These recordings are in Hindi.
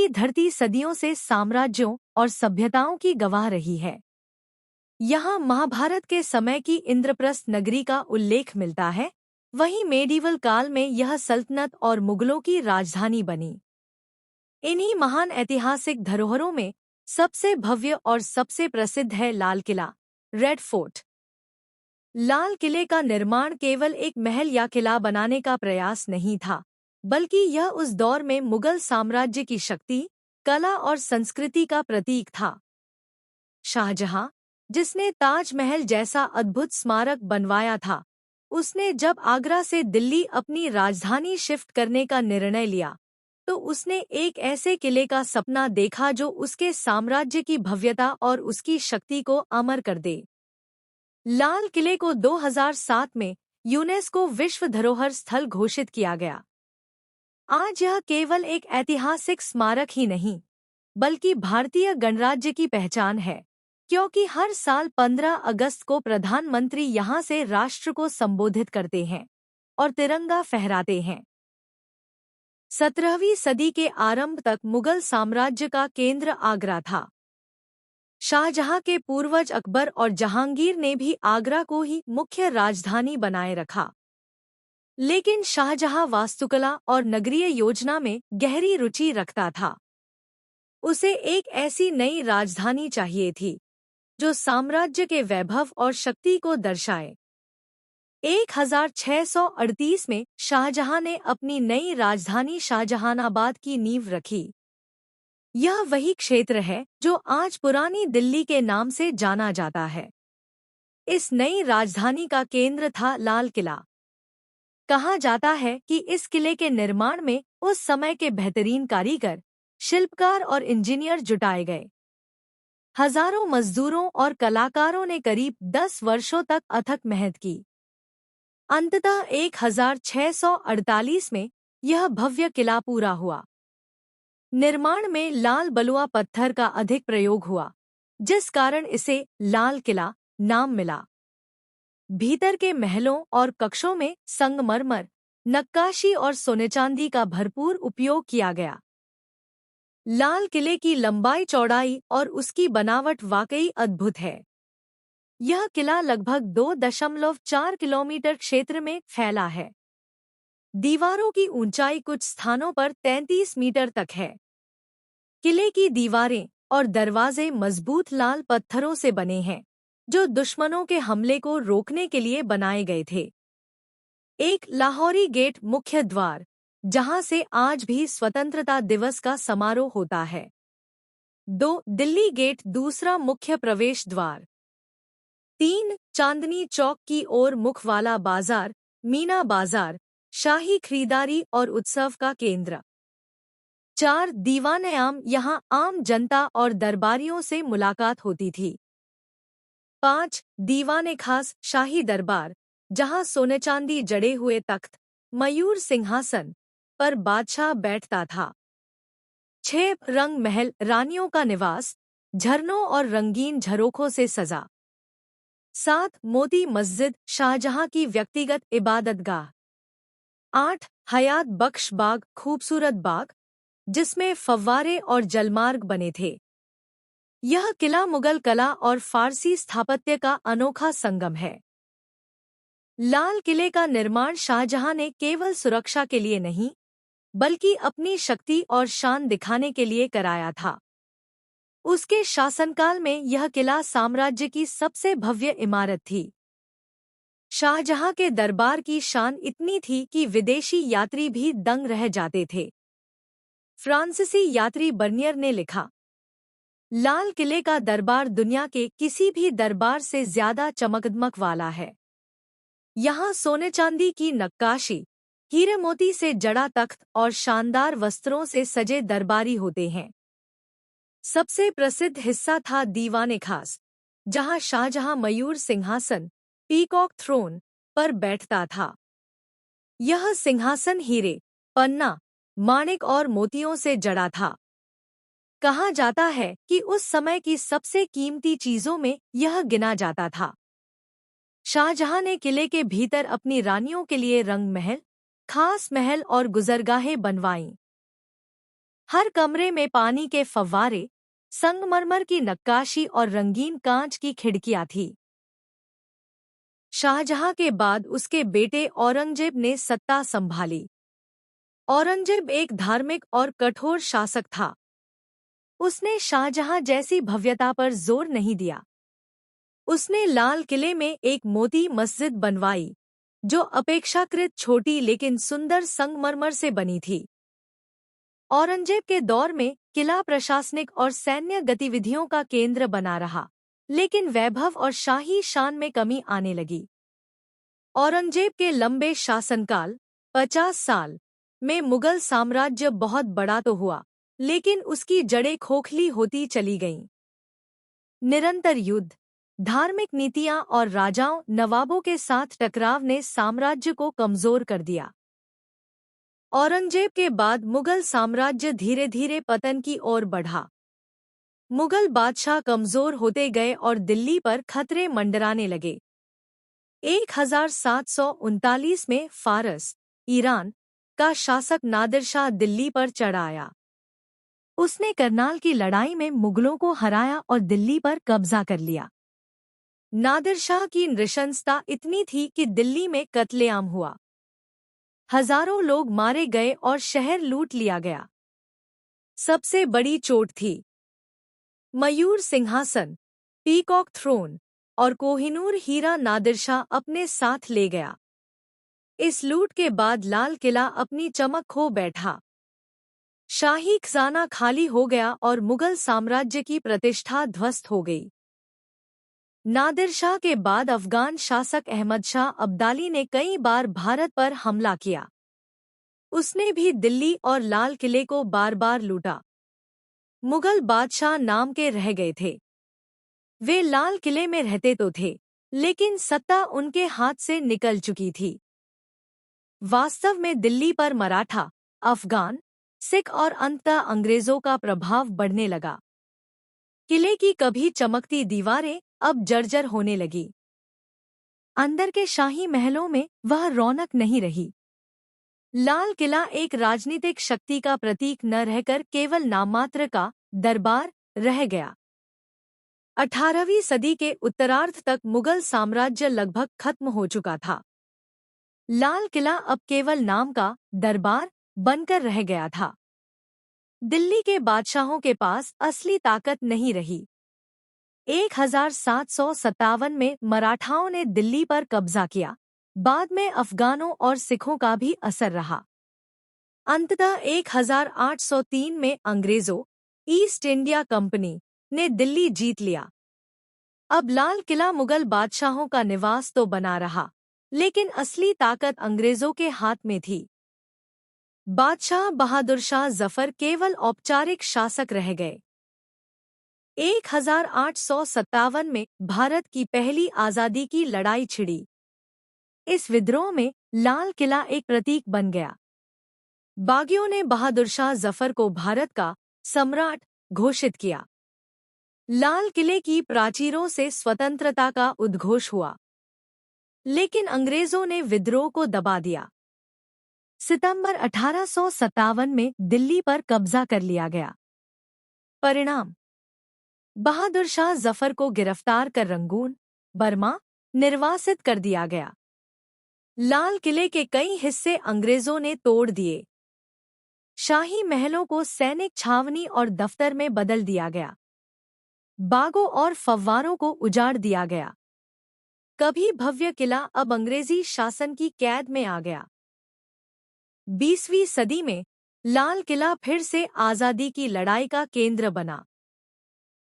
धरती सदियों से साम्राज्यों और सभ्यताओं की गवाह रही है। यहाँ महाभारत के समय की इंद्रप्रस्थ नगरी का उल्लेख मिलता है, वहीं मेडिवल काल में यह सल्तनत और मुगलों की राजधानी बनी। इन्हीं महान ऐतिहासिक धरोहरों में सबसे भव्य और सबसे प्रसिद्ध है लाल किला, रेड फोर्ट। लाल किले का निर्माण केवल एक महल या किला बनाने का प्रयास नहीं था, बल्कि यह उस दौर में मुगल साम्राज्य की शक्ति, कला और संस्कृति का प्रतीक था। शाहजहां, जिसने ताजमहल जैसा अद्भुत स्मारक बनवाया था, उसने जब आगरा से दिल्ली अपनी राजधानी शिफ्ट करने का निर्णय लिया, तो उसने एक ऐसे किले का सपना देखा जो उसके साम्राज्य की भव्यता और उसकी शक्ति को अमर कर दे। लाल किले को 2007 में यूनेस्को विश्व धरोहर स्थल घोषित किया गया। आज यह केवल एक ऐतिहासिक स्मारक ही नहीं, बल्कि भारतीय गणराज्य की पहचान है, क्योंकि हर साल 15 अगस्त को प्रधानमंत्री यहां से राष्ट्र को संबोधित करते हैं और तिरंगा फहराते हैं। 17वीं सदी के आरंभ तक मुगल साम्राज्य का केंद्र आगरा था। शाहजहां के पूर्वज अकबर और जहांगीर ने भी आगरा को ही मुख्य राजधानी बनाए रखा। लेकिन शाहजहां वास्तुकला और नगरीय योजना में गहरी रुचि रखता था। उसे एक ऐसी नई राजधानी चाहिए थी जो साम्राज्य के वैभव और शक्ति को दर्शाए। 1638 में शाहजहां ने अपनी नई राजधानी शाहजहानाबाद की नींव रखी। यह वही क्षेत्र है जो आज पुरानी दिल्ली के नाम से जाना जाता है। इस नई राजधानी का केंद्र था लाल किला। कहा जाता है कि इस किले के निर्माण में उस समय के बेहतरीन कारीगर, शिल्पकार और इंजीनियर जुटाए गए। हजारों मजदूरों और कलाकारों ने करीब 10 वर्षों तक अथक मेहनत की। अंततः 1648 में यह भव्य किला पूरा हुआ। निर्माण में लाल बलुआ पत्थर का अधिक प्रयोग हुआ, जिस कारण इसे लाल किला नाम मिला। भीतर के महलों और कक्षों में संगमरमर, नक्काशी और सोने चांदी का भरपूर उपयोग किया गया। लाल किले की लंबाई चौड़ाई और उसकी बनावट वाकई अद्भुत है। यह किला लगभग 2.4 किलोमीटर क्षेत्र में फैला है। दीवारों की ऊंचाई कुछ स्थानों पर 33 मीटर तक है। किले की दीवारें और दरवाजे मजबूत लाल पत्थरों से बने हैं, जो दुश्मनों के हमले को रोकने के लिए बनाए गए थे। एक लाहौरी गेट मुख्य द्वार, जहां से आज भी स्वतंत्रता दिवस का समारोह होता है। 2 दिल्ली गेट दूसरा मुख्य प्रवेश द्वार। 3 चांदनी चौक की ओर मुख वाला बाजार, मीना बाजार, शाही खरीदारी और उत्सव का केंद्र। 4 दीवान-ए-आम, यहाँ आम जनता और दरबारियों से मुलाकात होती थी। 5 दीवान-ए-खास, शाही दरबार, जहाँ सोने चांदी जड़े हुए तख्त, मयूर सिंहासन पर बादशाह बैठता था। 6 रंग महल, रानियों का निवास, झरनों और रंगीन झरोखों से सजा। 7 मोती मस्जिद, शाहजहां की व्यक्तिगत इबादतगाह। 8 हयात बख्श बाग, खूबसूरत बाग, जिसमें फव्वारे और जलमार्ग बने थे। यह किला मुगल कला और फारसी स्थापत्य का अनोखा संगम है। लाल किले का निर्माण शाहजहां ने केवल सुरक्षा के लिए नहीं, बल्कि अपनी शक्ति और शान दिखाने के लिए कराया था। उसके शासनकाल में यह किला साम्राज्य की सबसे भव्य इमारत थी। शाहजहां के दरबार की शान इतनी थी कि विदेशी यात्री भी दंग रह जाते थे। फ्रांसीसी यात्री बर्नियर ने लिखा, लाल किले का दरबार दुनिया के किसी भी दरबार से ज्यादा चमकदमक वाला है। यहाँ सोने चांदी की नक्काशी, हीरे मोती से जड़ा तख्त और शानदार वस्त्रों से सजे दरबारी होते हैं। सबसे प्रसिद्ध हिस्सा था दीवान-ए-खास, जहाँ शाहजहां मयूर सिंहासन, पीकॉक थ्रोन पर बैठता था। यह सिंहासन हीरे, पन्ना, माणिक और मोतियों से जड़ा था। कहा जाता है कि उस समय की सबसे कीमती चीजों में यह गिना जाता था। शाहजहां ने किले के भीतर अपनी रानियों के लिए रंग महल, खास महल और गुजरगाहें बनवाईं। हर कमरे में पानी के फव्वारे, संगमरमर की नक्काशी और रंगीन कांच की खिड़कियां थी। शाहजहां के बाद उसके बेटे औरंगजेब ने सत्ता संभाली। औरंगजेब एक धार्मिक और कठोर शासक था। उसने शाहजहां जैसी भव्यता पर जोर नहीं दिया। उसने लाल किले में एक मोती मस्जिद बनवाई, जो अपेक्षाकृत छोटी लेकिन सुंदर संगमरमर से बनी थी। औरंगजेब के दौर में किला प्रशासनिक और सैन्य गतिविधियों का केंद्र बना रहा, लेकिन वैभव और शाही शान में कमी आने लगी। औरंगजेब के लंबे शासनकाल 50 साल में मुगल साम्राज्य बहुत बड़ा तो हुआ, लेकिन उसकी जड़ें खोखली होती चली गईं। निरंतर युद्ध, धार्मिक नीतियां और राजाओं नवाबों के साथ टकराव ने साम्राज्य को कमजोर कर दिया। औरंगजेब के बाद मुगल साम्राज्य धीरे धीरे पतन की ओर बढ़ा। मुगल बादशाह कमजोर होते गए और दिल्ली पर खतरे मंडराने लगे। 1739 में फारस, ईरान का शासक नादिर शाह दिल्ली पर चढ़ आया। उसने करनाल की लड़ाई में मुगलों को हराया और दिल्ली पर कब्जा कर लिया। नादिर शाह की नृशंसता इतनी थी कि दिल्ली में कत्लेआम हुआ। हजारों लोग मारे गए और शहर लूट लिया गया। सबसे बड़ी चोट थी मयूर सिंहासन, पीकॉक थ्रोन और कोहिनूर हीरा नादिर शाह अपने साथ ले गया। इस लूट के बाद लाल किला अपनी चमक खो बैठा। शाही खजाना खाली हो गया और मुगल साम्राज्य की प्रतिष्ठा ध्वस्त हो गई। नादिर शाह के बाद अफगान शासक अहमद शाह अब्दाली ने कई बार भारत पर हमला किया। उसने भी दिल्ली और लाल किले को बार बार लूटा। मुगल बादशाह नाम के रह गए थे। वे लाल किले में रहते तो थे, लेकिन सत्ता उनके हाथ से निकल चुकी थी। वास्तव में दिल्ली पर मराठा, अफगान, सिख और अंततः अंग्रेजों का प्रभाव बढ़ने लगा। किले की कभी चमकती दीवारें अब जर्जर होने लगी। अंदर के शाही महलों में वह रौनक नहीं रही। लाल किला एक राजनीतिक शक्ति का प्रतीक न रहकर केवल नाममात्र का दरबार रह गया। 18वीं सदी के उत्तरार्ध तक मुगल साम्राज्य लगभग खत्म हो चुका था। लाल किला अब केवल नाम का दरबार बनकर रह गया था। दिल्ली के बादशाहों के पास असली ताकत नहीं रही। 1757 में मराठाओं ने दिल्ली पर कब्जा किया। बाद में अफगानों और सिखों का भी असर रहा। अंततः 1803 में अंग्रेजों, ईस्ट इंडिया कंपनी ने दिल्ली जीत लिया। अब लाल किला मुगल बादशाहों का निवास तो बना रहा, लेकिन असली ताकत अंग्रेजों के हाथ में थी। बादशाह बहादुर शाह जफर केवल औपचारिक शासक रह गए। 1857 में भारत की पहली आज़ादी की लड़ाई छिड़ी। इस विद्रोह में लाल किला एक प्रतीक बन गया। बागियों ने बहादुर शाह जफर को भारत का सम्राट घोषित किया। लाल किले की प्राचीरों से स्वतंत्रता का उद्घोष हुआ, लेकिन अंग्रेजों ने विद्रोह को दबा दिया। सितंबर 1857 में दिल्ली पर कब्जा कर लिया गया। परिणाम: बहादुर शाह जफर को गिरफ्तार कर रंगून, बर्मा निर्वासित कर दिया गया। लाल किले के कई हिस्से अंग्रेजों ने तोड़ दिए। शाही महलों को सैनिक छावनी और दफ्तर में बदल दिया गया। बागों और फव्वारों को उजाड़ दिया गया। कभी भव्य किला अब अंग्रेजी शासन की कैद में आ गया। 20वीं सदी में लाल किला फिर से आज़ादी की लड़ाई का केंद्र बना।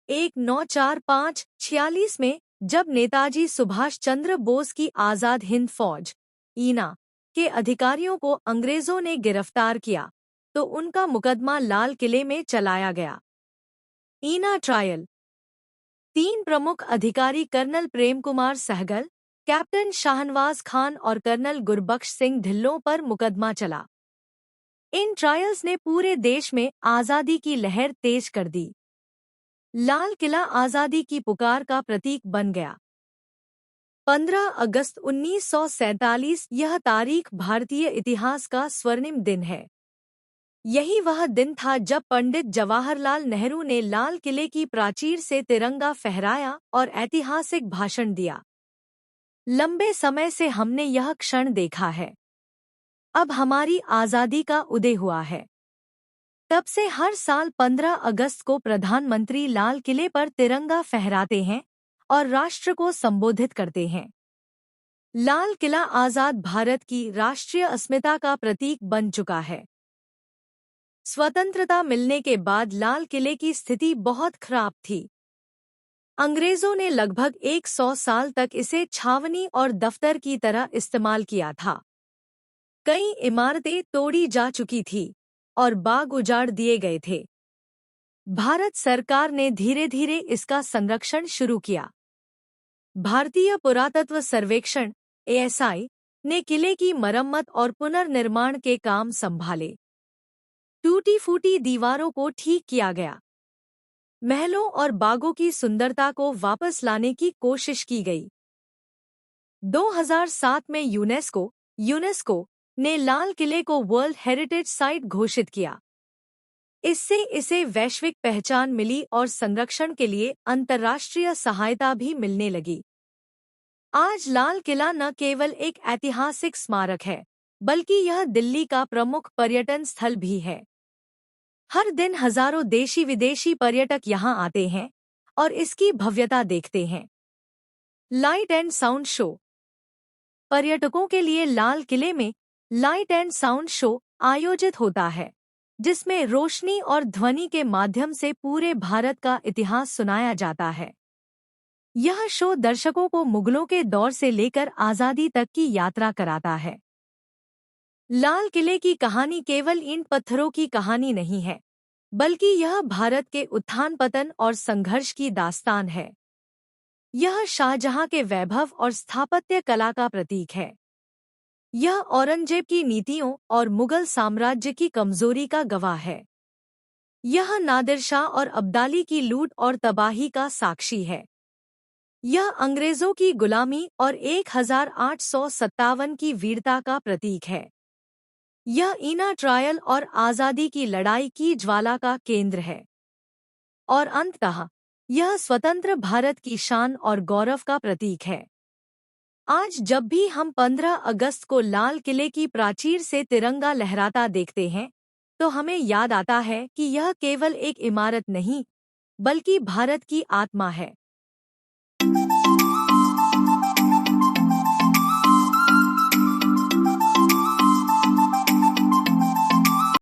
1945-46 में जब नेताजी सुभाष चंद्र बोस की आज़ाद हिंद फौज ईना के अधिकारियों को अंग्रेजों ने गिरफ्तार किया, तो उनका मुकदमा लाल किले में चलाया गया। ईना ट्रायल। 3 प्रमुख अधिकारी कर्नल प्रेम कुमार सहगल, कैप्टन शाहनवाज खान और कर्नल गुरबख्श सिंह ढिल्लों पर मुकदमा चला। इन ट्रायल्स ने पूरे देश में आज़ादी की लहर तेज कर दी। लाल किला आज़ादी की पुकार का प्रतीक बन गया। 15 अगस्त 1947 यह तारीख भारतीय इतिहास का स्वर्णिम दिन है। यही वह दिन था जब पंडित जवाहरलाल नेहरू ने लाल किले की प्राचीर से तिरंगा फहराया और ऐतिहासिक भाषण दिया। लंबे समय से हमने यह क्षण देखा है। अब हमारी आज़ादी का उदय हुआ है। तब से हर साल 15 अगस्त को प्रधानमंत्री लाल किले पर तिरंगा फहराते हैं और राष्ट्र को संबोधित करते हैं। लाल किला आज़ाद भारत की राष्ट्रीय अस्मिता का प्रतीक बन चुका है। स्वतंत्रता मिलने के बाद लाल किले की स्थिति बहुत खराब थी। अंग्रेजों ने लगभग 100 साल तक इसे छावनी और दफ्तर की तरह इस्तेमाल किया था। कई इमारतें तोड़ी जा चुकी थी और बाग उजाड़ दिए गए थे। भारत सरकार ने धीरे धीरे इसका संरक्षण शुरू किया। भारतीय पुरातत्व सर्वेक्षण (ASI) ने किले की मरम्मत और पुनर्निर्माण के काम संभाले। टूटी फूटी दीवारों को ठीक किया गया। महलों और बागों की सुंदरता को वापस लाने की कोशिश की गई। 2007 में यूनेस्को ने लाल किले को वर्ल्ड हेरिटेज साइट घोषित किया। इससे इसे वैश्विक पहचान मिली और संरक्षण के लिए अंतर्राष्ट्रीय सहायता भी मिलने लगी। आज लाल किला न केवल एक ऐतिहासिक स्मारक है, बल्कि यह दिल्ली का प्रमुख पर्यटन स्थल भी है। हर दिन हजारों देशी विदेशी पर्यटक यहाँ आते हैं और इसकी भव्यता देखते हैं। Light and sound show. पर्यटकों के लिए लाल किले में लाइट एंड साउंड शो आयोजित होता है, जिसमें रोशनी और ध्वनि के माध्यम से पूरे भारत का इतिहास सुनाया जाता है। यह शो दर्शकों को मुगलों के दौर से लेकर आज़ादी तक की यात्रा कराता है। लाल किले की कहानी केवल इन पत्थरों की कहानी नहीं है, बल्कि यह भारत के उत्थान पतन और संघर्ष की दास्तान है। यह शाहजहां के वैभव और स्थापत्य कला का प्रतीक है। यह औरंगजेब की नीतियों और मुगल साम्राज्य की कमजोरी का गवाह है। यह नादिर शाह और अब्दाली की लूट और तबाही का साक्षी है। यह अंग्रेजों की गुलामी और 1857 की वीरता का प्रतीक है। यह ईना ट्रायल और आज़ादी की लड़ाई की ज्वाला का केंद्र है। और अंततः यह स्वतंत्र भारत की शान और गौरव का प्रतीक है। आज जब भी हम 15 अगस्त को लाल किले की प्राचीर से तिरंगा लहराता देखते हैं, तो हमें याद आता है कि यह केवल एक इमारत नहीं, बल्कि भारत की आत्मा है।